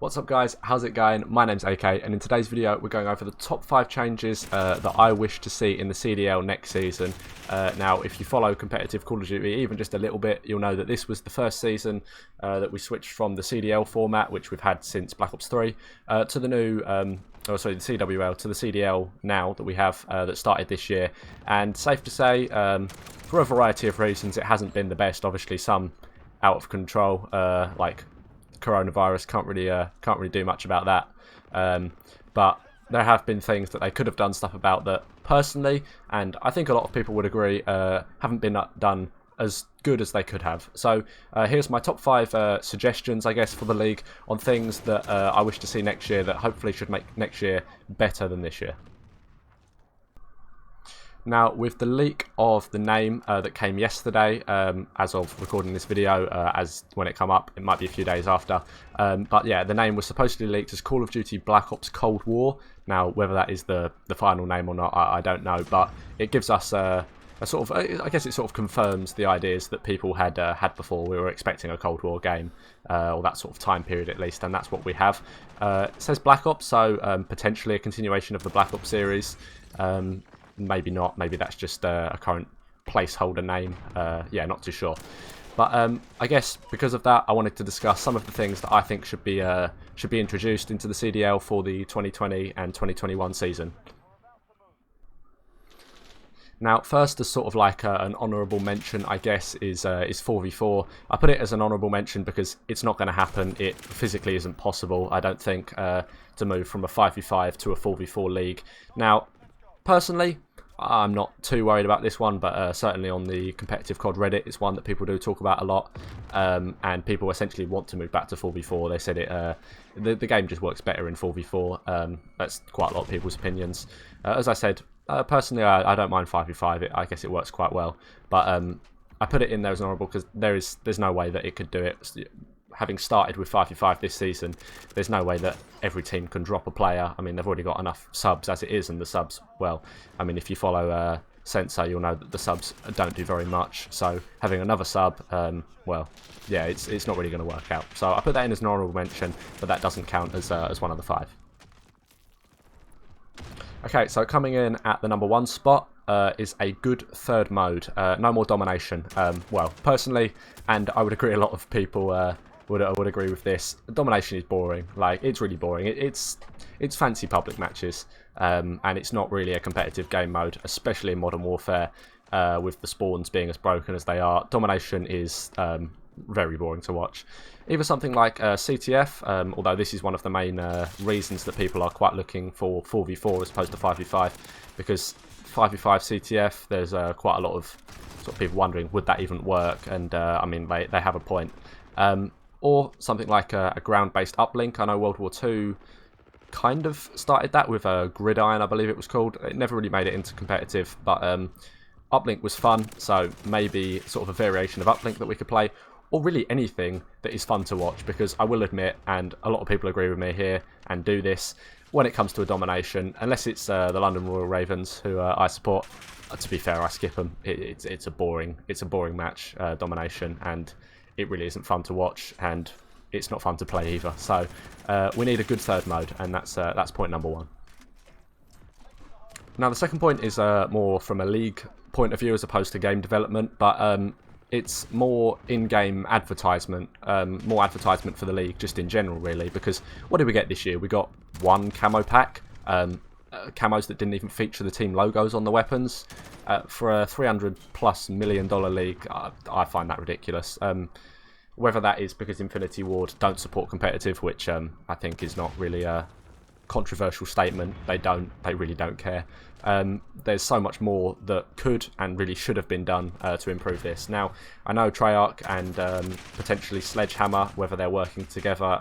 What's up guys, how's it going? My name's AK and in today's video we're going over the top 5 changes that I wish to see in the CDL next season. Now if you follow competitive Call of Duty even just a little bit, you'll know that this was the first season that we switched from the CDL format, which we've had since Black Ops 3, to the new, the CWL, to the CDL now that we have that started this year. And safe to say, for a variety of reasons, it hasn't been the best. Obviously some out of control, like coronavirus, can't really do much about that, but there have been things that they could have done stuff about that personally, and I think a lot of people would agree, haven't been done as good as they could have. So here's my top 5 suggestions, I guess, for the league on things that I wish to see next year that hopefully should make next year better than this year. Now, with the leak of the name that came yesterday, as of recording this video, as when it come up, it might be a few days after, but yeah, the name was supposedly leaked as Call of Duty Black Ops Cold War. Now, whether that is the final name or not, I don't know, but it gives us a sort of, I guess it sort of confirms the ideas that people had before. We were expecting a Cold War game, or that sort of time period at least, and that's what we have. It says Black Ops, so potentially a continuation of the Black Ops series. Maybe not, maybe that's just a current placeholder name, yeah, not too sure. But I guess because of that, I wanted to discuss some of the things that I think should be introduced into the CDL for the 2020 and 2021 season. Now, first, as sort of like an honourable mention, I guess, is 4v4. I put it as an honourable mention because it's not going to happen. It physically isn't possible, I don't think, to move from a 5v5 to a 4v4 league. Now, personally, I'm not too worried about this one, but certainly on the competitive COD Reddit, it's one that people do talk about a lot, and people essentially want to move back to 4v4. They said the game just works better in 4v4. That's quite a lot of people's opinions. As I said, personally, I don't mind 5v5. I guess it works quite well, but I put it in there as honourable because there's no way that it could do it. Having started with 5v5 this season, there's no way that every team can drop a player. I mean, they've already got enough subs as it is, and the subs, well, I mean, if you follow Sensor, you'll know that the subs don't do very much. So having another sub, well, yeah, it's not really going to work out. So I put that in as an honourable mention, but that doesn't count as one of the 5. Okay, so coming in at the number 1 spot is a good third mode. No more domination. Well, personally, and I would agree a lot of people would agree with this. Domination is boring. Like, it's really boring. It's fancy public matches, and it's not really a competitive game mode, especially in Modern Warfare, with the spawns being as broken as they are. Domination is very boring to watch. Either something like CTF, although this is one of the main reasons that people are quite looking for 4v4 as opposed to 5v5, because 5v5 CTF, there's quite a lot of sort of people wondering, would that even work? And I mean, they have a point. Or something like a ground-based uplink. I know World War II kind of started that with a Gridiron, I believe it was called. It never really made it into competitive, but uplink was fun, so maybe sort of a variation of uplink that we could play, or really anything that is fun to watch, because I will admit, and a lot of people agree with me here and do this, when it comes to a domination, unless it's the London Royal Ravens, who I support, to be fair, I skip them. It's a boring match, domination, and it really isn't fun to watch, and it's not fun to play either. So we need a good third mode, and that's point number 1. Now the second point is more from a league point of view as opposed to game development, but it's more in-game advertisement, more advertisement for the league just in general, really, because what did we get this year? We got one camo pack, camos that didn't even feature the team logos on the weapons. For a $300+ million league, I find that ridiculous. Whether that is because Infinity Ward don't support competitive, which I think is not really a controversial statement. They really don't care. There's so much more that could and really should have been done to improve this. Now, I know Treyarch and potentially Sledgehammer, whether they're working together,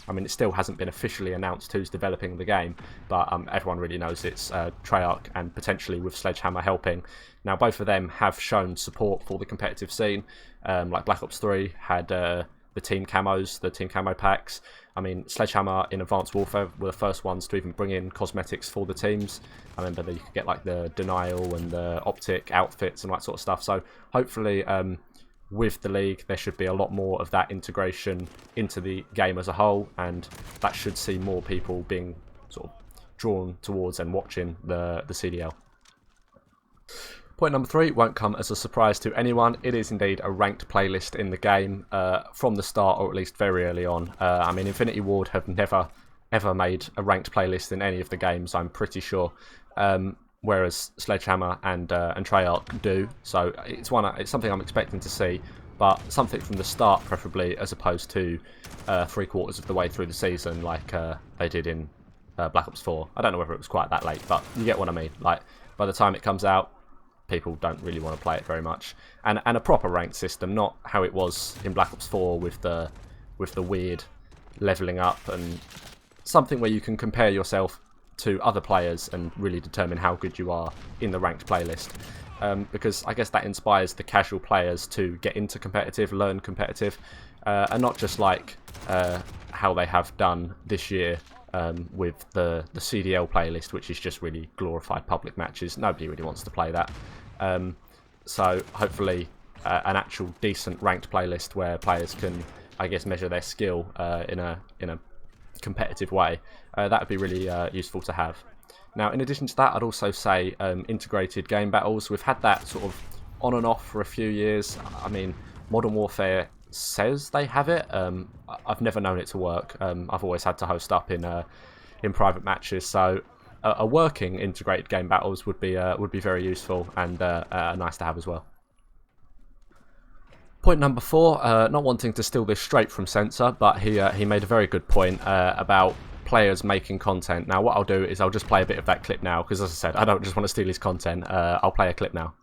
I mean, it still hasn't been officially announced who's developing the game, but everyone really knows it's Treyarch, and potentially with Sledgehammer helping. Now, both of them have shown support for the competitive scene. Like Black Ops 3 had the team camos, the team camo packs. I mean, Sledgehammer in Advanced Warfare were the first ones to even bring in cosmetics for the teams. I remember that you could get like the Denial and the Optic outfits and that sort of stuff. So hopefully with the league, there should be a lot more of that integration into the game as a whole, and that should see more people being sort of drawn towards and watching the CDL. Point number 3 won't come as a surprise to anyone. It is indeed a ranked playlist in the game from the start, or at least very early on. I mean, Infinity Ward have never ever made a ranked playlist in any of the games, I'm pretty sure. Whereas Sledgehammer and Treyarch do. So it's something I'm expecting to see, but something from the start preferably, as opposed to 3/4 of the way through the season like they did in Black Ops 4. I don't know whether it was quite that late, but you get what I mean. Like, by the time it comes out, people don't really want to play it very much. And a proper ranked system, not how it was in Black Ops 4 with the weird leveling up, and something where you can compare yourself to other players and really determine how good you are in the ranked playlist. Because I guess that inspires the casual players to get into competitive, learn competitive, and not just like how they have done this year with the CDL playlist, which is just really glorified public matches. Nobody really wants to play that. So hopefully an actual decent ranked playlist where players can, I guess, measure their skill in a competitive way. That would be really useful to have. Now, in addition to that, I'd also say integrated game battles. We've had that sort of on and off for a few years. I mean, Modern Warfare says they have it. I've never known it to work. I've always had to host up in private matches. So a working integrated game battles would be very useful and nice to have as well. Point number 4, not wanting to steal this straight from Censor, but he made a very good point about players making content. Now, what I'll do is I'll just play a bit of that clip now, because as I said, I don't just want to steal his content. I'll play a clip now.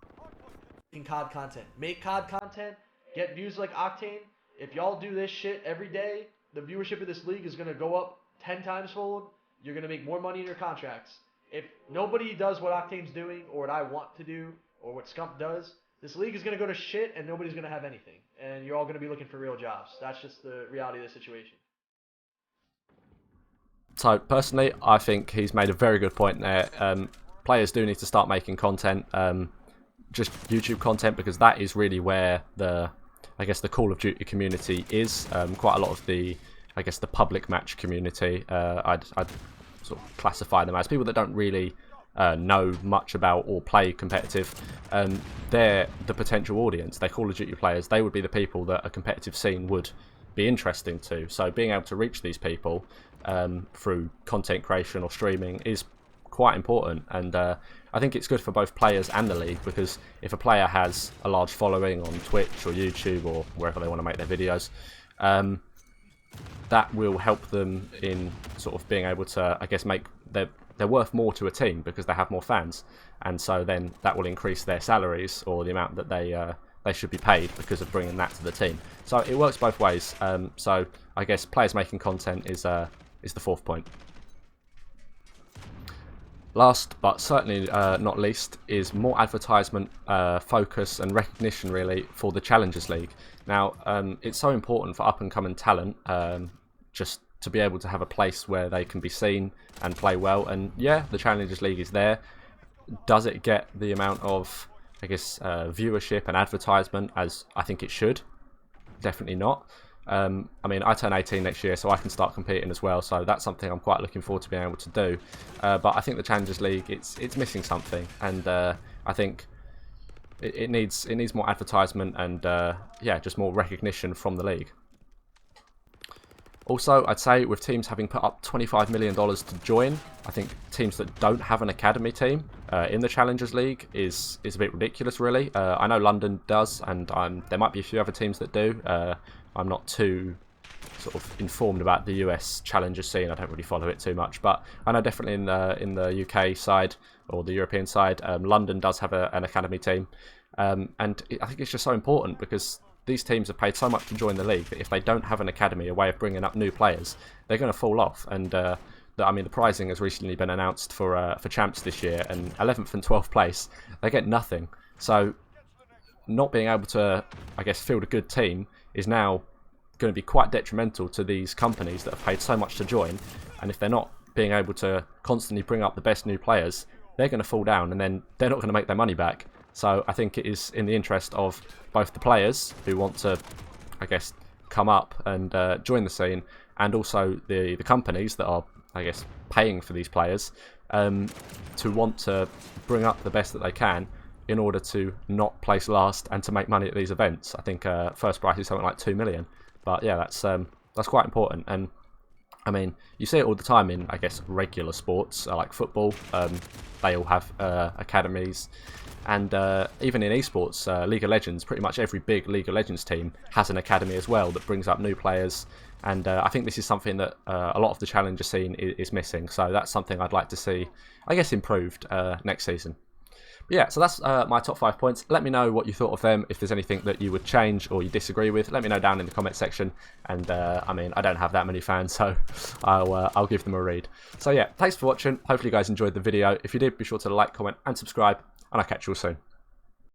COD content. Make COD content, get views like Octane. If y'all do this shit every day, the viewership of this league is going to go up 10 times fold. You're going to make more money in your contracts. If nobody does what Octane's doing, or what I want to do, or what Scump does, this league is going to go to shit and nobody's going to have anything. And you're all going to be looking for real jobs. That's just the reality of the situation. So, personally, I think he's made a very good point there. Players do need to start making content, just YouTube content, because that is really where I guess the Call of Duty community is. Quite a lot of the public match community, I'd sort of classify them as people that don't really know much about or play competitive. They're the potential audience. They're Call of Duty players. They would be the people that a competitive scene would be interesting to. So being able to reach these people through content creation or streaming is quite important, and I think it's good for both players and the league, because if a player has a large following on Twitch or YouTube or wherever they want to make their videos, that will help them in sort of being able to, I guess, make they're worth more to a team because they have more fans, and so then that will increase their salaries or the amount that they should be paid because of bringing that to the team. So it works both ways. So I guess players making content is the 4th point. Last but certainly not least is more advertisement, focus and recognition really for the Challengers League. Now it's so important for up and coming talent just to be able to have a place where they can be seen and play well. And yeah, the Challengers League is there. Does it get the amount of, I guess, viewership and advertisement as I think it should? Definitely not. I mean, I turn 18 next year, so I can start competing as well. So that's something I'm quite looking forward to being able to do. But I think the Challengers League, it's missing something, and I think it needs more advertisement and yeah, just more recognition from the league. Also, I'd say with teams having put up $25 million to join, I think teams that don't have an academy team in the Challengers League is a bit ridiculous, really. I know London does, and there might be a few other teams that do. I'm not too sort of informed about the US Challenger scene. I don't really follow it too much, but I know definitely in the UK side or the European side, London does have an academy team, and I think it's just so important because these teams have paid so much to join the league that if they don't have an academy, a way of bringing up new players, they're going to fall off. And I mean, the prizing has recently been announced for champs this year, and 11th and 12th place, they get nothing. So not being able to, I guess, field a good team is now going to be quite detrimental to these companies that have paid so much to join. And if they're not being able to constantly bring up the best new players, they're going to fall down, and then they're not going to make their money back. So I think it is in the interest of both the players who want to, I guess, come up and join the scene, and also the companies that are, I guess, paying for these players, to want to bring up the best that they can in order to not place last and to make money at these events. I think first prize is something like 2 million, but yeah, that's quite important. And I mean, you see it all the time in, I guess, regular sports like football. They all have academies, and even in esports, League of Legends, pretty much every big League of Legends team has an academy as well that brings up new players. And I think this is something that a lot of the challenger scene is missing. So that's something I'd like to see, I guess, improved next season. But yeah, so that's my top 5 points. Let me know what you thought of them. If there's anything that you would change or you disagree with, let me know down in the comment section. And I mean, I don't have that many fans, so I'll give them a read. So yeah, thanks for watching. Hopefully you guys enjoyed the video. If you did, be sure to like, comment, and subscribe. And I'll catch you all soon.